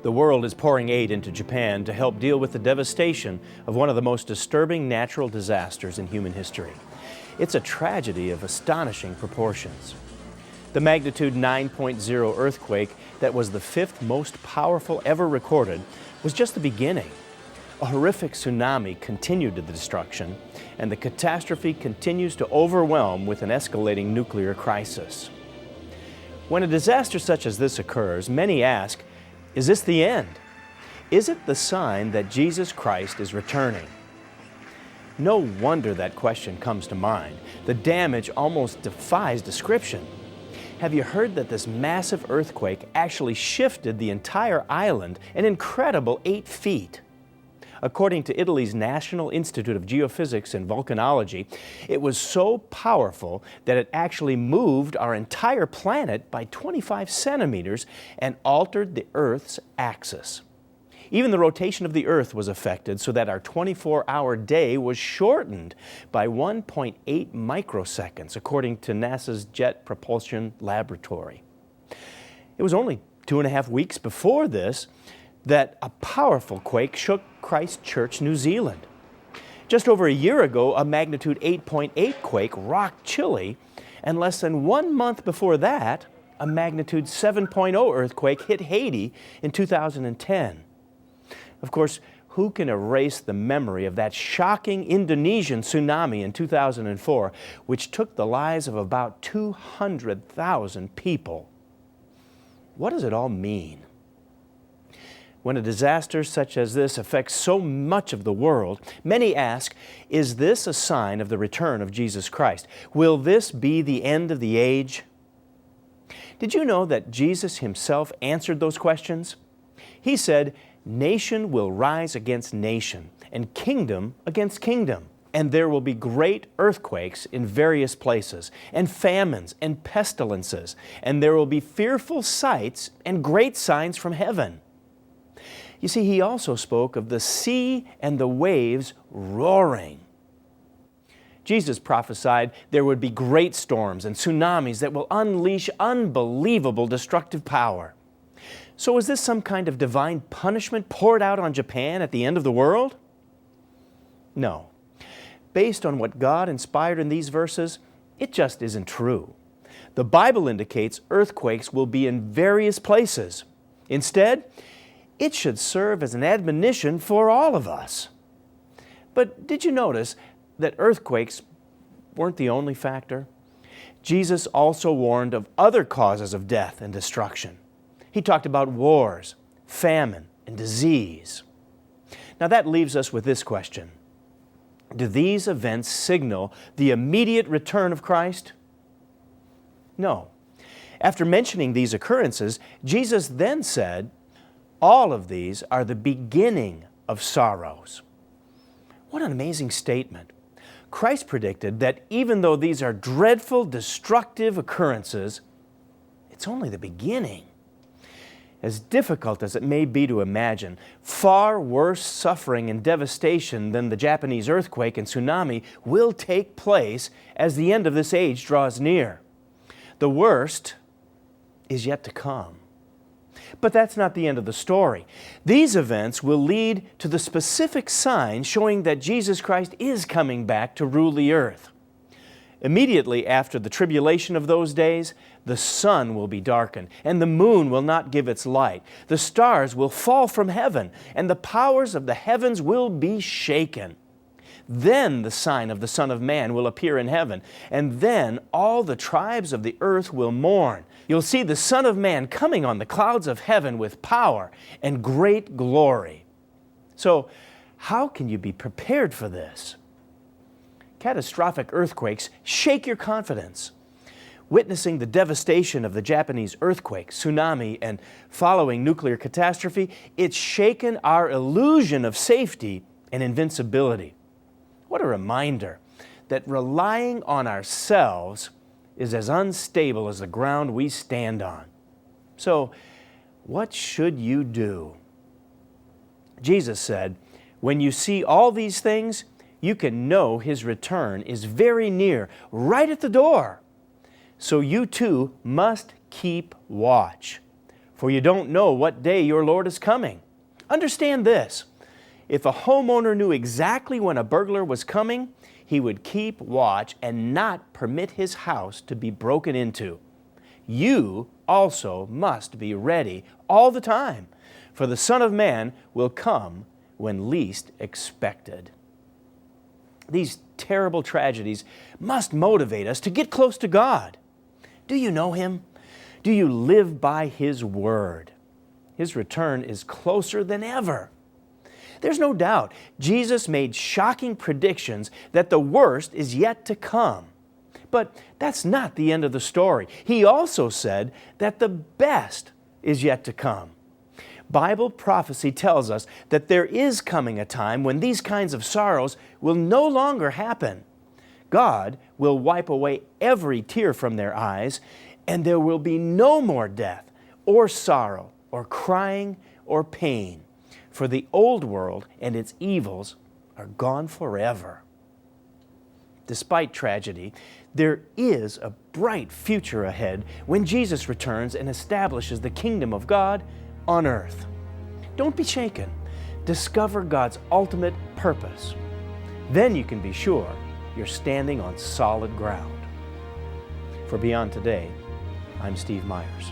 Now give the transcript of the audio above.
The world is pouring aid into Japan to help deal with the devastation of one of the most disturbing natural disasters in human history. It's a tragedy of astonishing proportions. The magnitude 9.0 earthquake that was the fifth most powerful ever recorded was just the beginning. A horrific tsunami continued to the destruction, and the catastrophe continues to overwhelm with an escalating nuclear crisis. When a disaster such as this occurs, many ask, is this the end? Is it the sign that Jesus Christ is returning? No wonder that question comes to mind. The damage almost defies description. Have you heard that this massive earthquake actually shifted the entire island an incredible 8 feet? According to Italy's National Institute of Geophysics and Volcanology, it was so powerful that it actually moved our entire planet by 25 centimeters and altered the Earth's axis. Even the rotation of the Earth was affected so that our 24-hour day was shortened by 1.8 microseconds, according to NASA's Jet Propulsion Laboratory. It was only 2.5 weeks before this that a powerful quake shook Christchurch, New Zealand. Just over a year ago, a magnitude 8.8 quake rocked Chile, and less than 1 month before that, a magnitude 7.0 earthquake hit Haiti in 2010. Of course, who can erase the memory of that shocking Indonesian tsunami in 2004, which took the lives of about 200,000 people? What does it all mean? When a disaster such as this affects so much of the world, many ask, is this a sign of the return of Jesus Christ? Will this be the end of the age? Did you know that Jesus himself answered those questions? He said, "Nation will rise against nation, and kingdom against kingdom. And there will be great earthquakes in various places, and famines and pestilences, and there will be fearful sights and great signs from heaven." You see, he also spoke of the sea and the waves roaring. Jesus prophesied there would be great storms and tsunamis that will unleash unbelievable destructive power. So is this some kind of divine punishment poured out on Japan at the end of the world? No. Based on what God inspired in these verses, it just isn't true. The Bible indicates earthquakes will be in various places. Instead, it should serve as an admonition for all of us. But did you notice that earthquakes weren't the only factor? Jesus also warned of other causes of death and destruction. He talked about wars, famine, and disease. Now that leaves us with this question. Do these events signal the immediate return of Christ? No. After mentioning these occurrences, Jesus then said, all of these are the beginning of sorrows. What an amazing statement. Christ predicted that even though these are dreadful, destructive occurrences, it's only the beginning. As difficult as it may be to imagine, far worse suffering and devastation than the Japanese earthquake and tsunami will take place as the end of this age draws near. The worst is yet to come. But that's not the end of the story. These events will lead to the specific signs showing that Jesus Christ is coming back to rule the earth. Immediately after the tribulation of those days, the sun will be darkened, and the moon will not give its light. The stars will fall from heaven, and the powers of the heavens will be shaken. Then the sign of the Son of Man will appear in heaven, and then all the tribes of the earth will mourn. You'll see the Son of Man coming on the clouds of heaven with power and great glory. So, how can you be prepared for this? Catastrophic earthquakes shake your confidence. Witnessing the devastation of the Japanese earthquake, tsunami, and following nuclear catastrophe, it's shaken our illusion of safety and invincibility. What a reminder that relying on ourselves is as unstable as the ground we stand on. So, what should you do? Jesus said, when you see all these things, you can know His return is very near, right at the door. So you too must keep watch. for you don't know what day your Lord is coming. Understand this. If a homeowner knew exactly when a burglar was coming, he would keep watch and not permit his house to be broken into. You also must be ready all the time, for the Son of Man will come when least expected. These terrible tragedies must motivate us to get close to God. Do you know Him? Do you live by His Word? His return is closer than ever. There's no doubt Jesus made shocking predictions that the worst is yet to come. But that's not the end of the story. He also said that the best is yet to come. Bible prophecy tells us that there is coming a time when these kinds of sorrows will no longer happen. God will wipe away every tear from their eyes, and there will be no more death or sorrow or crying or pain, for the old world and its evils are gone forever. Despite tragedy, there is a bright future ahead when Jesus returns and establishes the kingdom of God on earth. Don't be shaken. Discover God's ultimate purpose. Then you can be sure you're standing on solid ground. For Beyond Today, I'm Steve Myers.